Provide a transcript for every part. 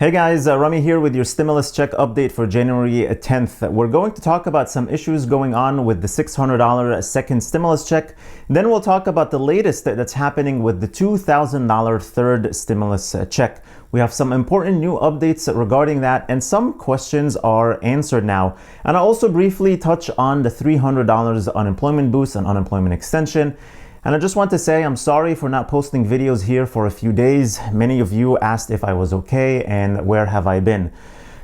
Hey guys, Rami here with your stimulus check update for January 10th. We're going to talk about some issues going on with the $600 second stimulus check. Then we'll talk about the latest that's happening with the $2,000 third stimulus check. We have some important new updates regarding that, and some questions are answered now. And I'll also briefly touch on the $300 unemployment boost and unemployment extension. And I just want to say I'm sorry for not posting videos here for a few days. Many of you asked if I was okay and where have I been.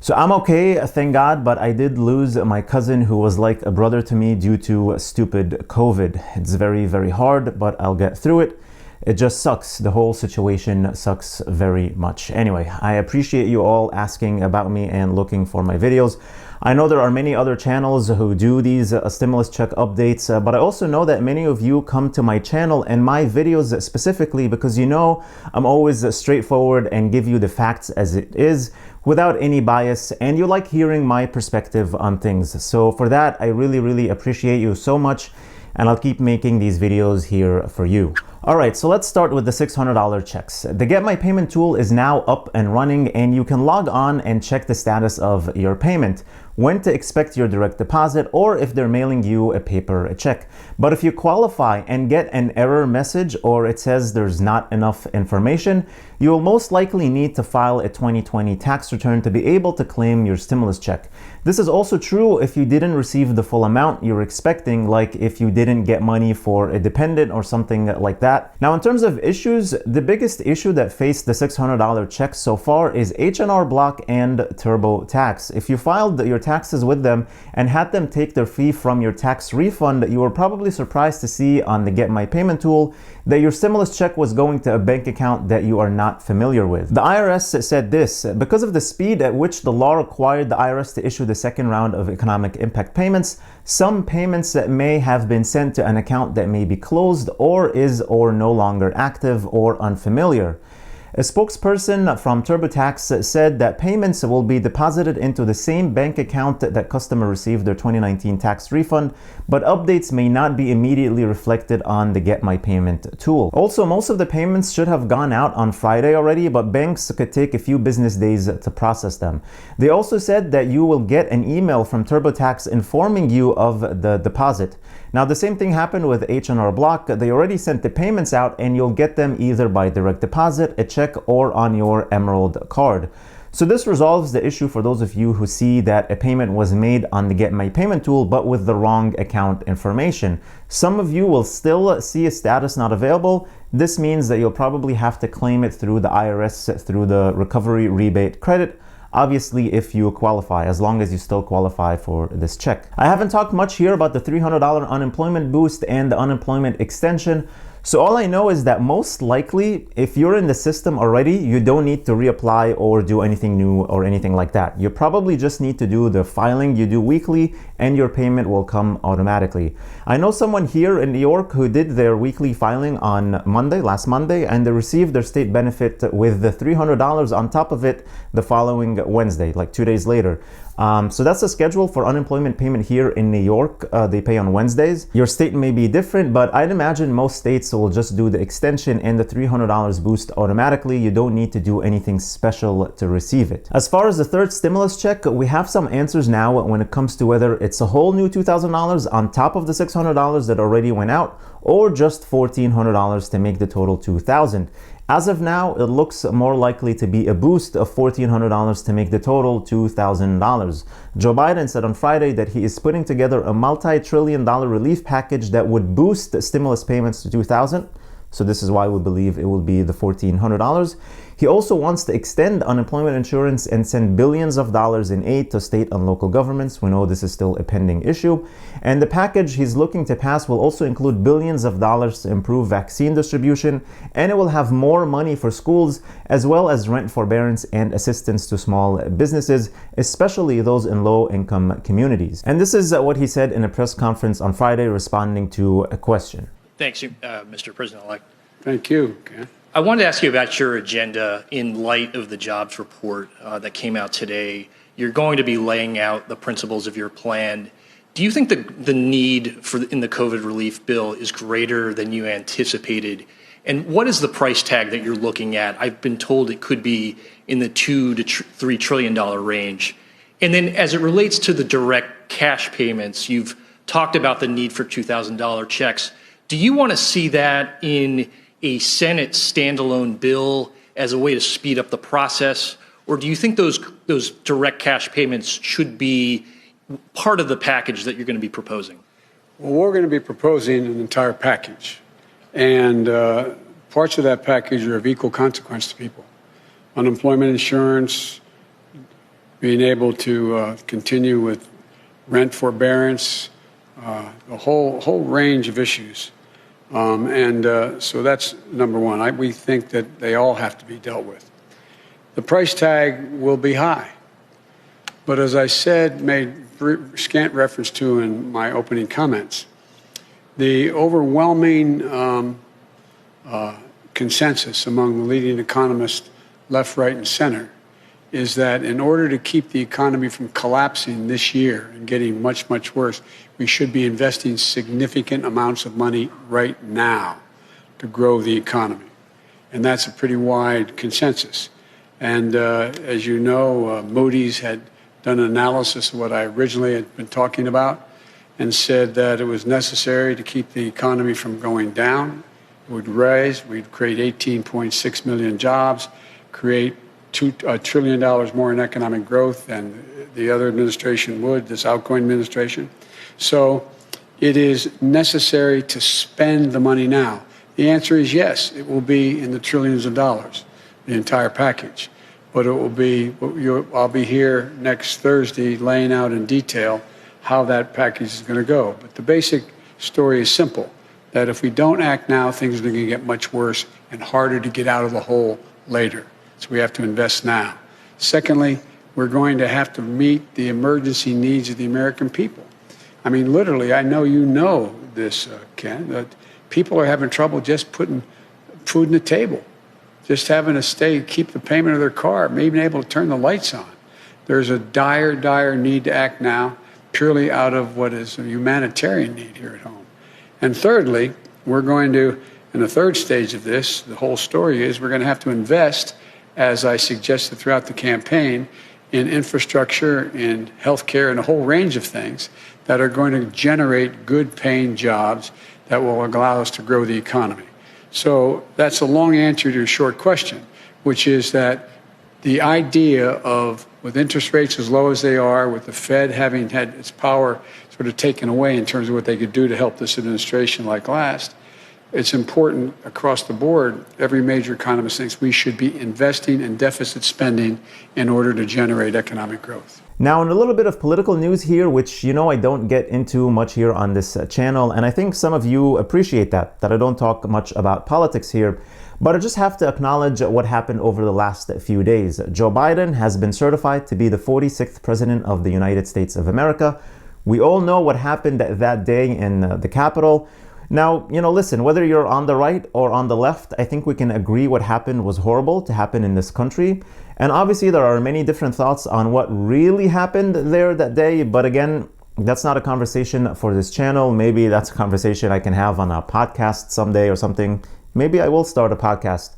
So I'm okay, thank God, but I did lose my cousin who was like a brother to me due to stupid COVID. It's very, very hard, but I'll get through it. It just sucks. The whole situation sucks very much. Anyway, I appreciate you all asking about me and looking for my videos. I know there are many other channels who do these stimulus check updates, but I also know that many of you come to my channel and my videos specifically because you know I'm always straightforward and give you the facts as it is without any bias, and you like hearing my perspective on things. So for that, I really appreciate you so much, and I'll keep making these videos here for you. All right, so let's start with the $600 checks. The Get My Payment tool is now up and running, and you can log on and check the status of your payment, when to expect your direct deposit, or if they're mailing you a paper check. But if you qualify and get an error message or it says there's not enough information, you will most likely need to file a 2020 tax return to be able to claim your stimulus check. This is also true if you didn't receive the full amount you're expecting, like if you didn't get money for a dependent or something like that. Now, in terms of issues, the biggest issue that faced the $600 check so far is H&R Block and TurboTax. If you filed your taxes with them and had them take their fee from your tax refund, you were probably surprised to see on the Get My Payment tool that your stimulus check was going to a bank account that you are not familiar with. The IRS said this: because of the speed at which the law required the IRS to issue the second round of economic impact payments, some payments that may have been sent to an account that may be closed or is or no longer active or unfamiliar. A spokesperson from TurboTax said that payments will be deposited into the same bank account that customer received their 2019 tax refund, but updates may not be immediately reflected on the Get My Payment tool. Also, most of the payments should have gone out on Friday already, but banks could take a few business days to process them. They also said that you will get an email from TurboTax informing you of the deposit. Now, the same thing happened with H&R Block. They already sent the payments out, and you'll get them either by direct deposit, a check, or on your Emerald card. So this resolves the issue for those of you who see that a payment was made on the Get My Payment tool but with the wrong account information. Some of you will still see a status not available. This means that you'll probably have to claim it through the IRS through the Recovery Rebate Credit. Obviously, if you qualify, as long as you still qualify for this check. I haven't talked much here about the $300 unemployment boost and the unemployment extension. So all I know is that most likely, if you're in the system already, you don't need to reapply or do anything new or anything like that. You probably just need to do the filing you do weekly and your payment will come automatically. I know someone here in New York who did their weekly filing on last Monday, and they received their state benefit with the $300 on top of it the following Wednesday, like 2 days later. So that's the schedule for unemployment payment here in New York. They pay on Wednesdays. Your state may be different, but I'd imagine most states will just do the extension and the $300 boost automatically. You don't need to do anything special to receive it. As far as the third stimulus check, we have some answers now when it comes to whether it's a whole new $2,000 on top of the $600 that already went out, or just $1,400 to make the total $2,000. As of now, it looks more likely to be a boost of $1,400 to make the total $2,000. Joe Biden said on Friday that he is putting together a multi-trillion-dollar relief package that would boost stimulus payments to $2,000. So this is why we believe it will be the $1,400. He also wants to extend unemployment insurance and send billions of dollars in aid to state and local governments. We know this is still a pending issue. And the package he's looking to pass will also include billions of dollars to improve vaccine distribution, and it will have more money for schools, as well as rent forbearance and assistance to small businesses, especially those in low-income communities. And this is what he said in a press conference on Friday responding to a question. Thanks, Mr. President-elect. Thank you, Ken. I wanted to ask you about your agenda in light of the jobs report that came out today. You're going to be laying out the principles of your plan. Do you think the need in the COVID relief bill is greater than you anticipated? And what is the price tag that you're looking at? I've been told it could be in the $2 to $3 trillion range. And then as it relates to the direct cash payments, you've talked about the need for $2,000 checks. Do you want to see that in a Senate standalone bill as a way to speed up the process? Or do you think those direct cash payments should be part of the package that you're going to be proposing? Well, we're going to be proposing an entire package. And parts of that package are of equal consequence to people. Unemployment insurance, being able to continue with rent forbearance, a whole range of issues. So that's number one. We think that they all have to be dealt with. The price tag will be high. But as I said, made scant reference to in my opening comments, the overwhelming consensus among the leading economists, left, right, and center, is that in order to keep the economy from collapsing this year and getting much, much worse, we should be investing significant amounts of money right now to grow the economy. And that's a pretty wide consensus. And as you know, Moody's had done an analysis of what I originally had been talking about and said that it was necessary to keep the economy from going down. It would rise, we'd create 18.6 million jobs, create $2 trillion more in economic growth than the other administration would, this outgoing administration. So it is necessary to spend the money now. The answer is yes, it will be in the trillions of dollars, the entire package. But it will be, I'll be here next Thursday laying out in detail how that package is going to go. But the basic story is simple, that if we don't act now, things are going to get much worse and harder to get out of the hole later. So we have to invest now. Secondly, we're going to have to meet the emergency needs of the American people. I mean, literally, I know you know this, Ken, that people are having trouble just putting food on the table, just having to keep the payment of their car, maybe able to turn the lights on. There's a dire, dire need to act now, purely out of what is a humanitarian need here at home. And thirdly, we're going to, in the third stage of this, the whole story is we're going to have to invest, as I suggested throughout the campaign, in infrastructure, in healthcare, and a whole range of things that are going to generate good-paying jobs that will allow us to grow the economy. So that's a long answer to a short question, which is that the idea of, with interest rates as low as they are, with the Fed having had its power sort of taken away in terms of what they could do to help this administration like last, it's important across the board. Every major economist thinks we should be investing in deficit spending in order to generate economic growth. Now, in a little bit of political news here, which you know I don't get into much here on this channel, and I think some of you appreciate that I don't talk much about politics here, but I just have to acknowledge what happened over the last few days. Joe Biden has been certified to be the 46th president of the United States of America. We all know what happened that day in the Capitol. Now, listen, whether you're on the right or on the left, I think we can agree what happened was horrible to happen in this country. And obviously there are many different thoughts on what really happened there that day. But again, that's not a conversation for this channel. Maybe that's a conversation I can have on a podcast someday or something. Maybe I will start a podcast.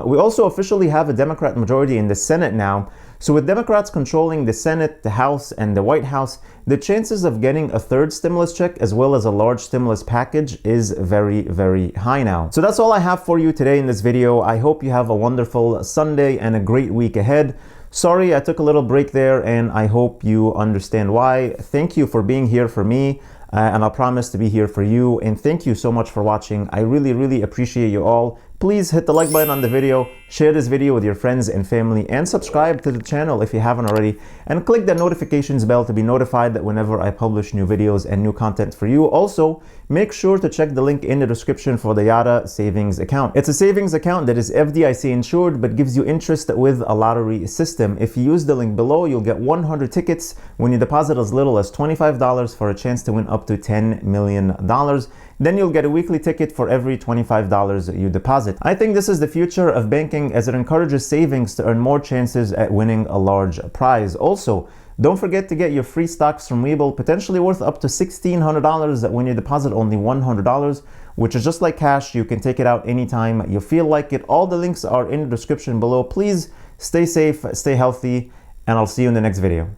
We also officially have a Democrat majority in the Senate now. So with Democrats controlling the Senate, the House, and the White House, the chances of getting a third stimulus check as well as a large stimulus package is very, very high now. So that's all I have for you today in this video. I hope you have a wonderful Sunday and a great week ahead. Sorry I took a little break there, and I hope you understand why. Thank you for being here for me, and I'll promise to be here for you. And thank you so much for watching. I really, really appreciate you all. Please hit the like button on the video, share this video with your friends and family, and subscribe to the channel if you haven't already, and click the notifications bell to be notified that whenever I publish new videos and new content for you. Also, make sure to check the link in the description for the Yara savings account. It's a savings account that is FDIC insured but gives you interest with a lottery system. If you use the link below, you'll get 100 tickets when you deposit as little as $25 for a chance to win up to $10 million. Then you'll get a weekly ticket for every $25 you deposit. I think this is the future of banking, as it encourages savings to earn more chances at winning a large prize. Also, don't forget to get your free stocks from Webull, potentially worth up to $1,600 when you deposit only $100. which is just like cash. You can take it out anytime you feel like it. All the links are in the description below. Please stay safe, stay healthy, and I'll see you in the next video.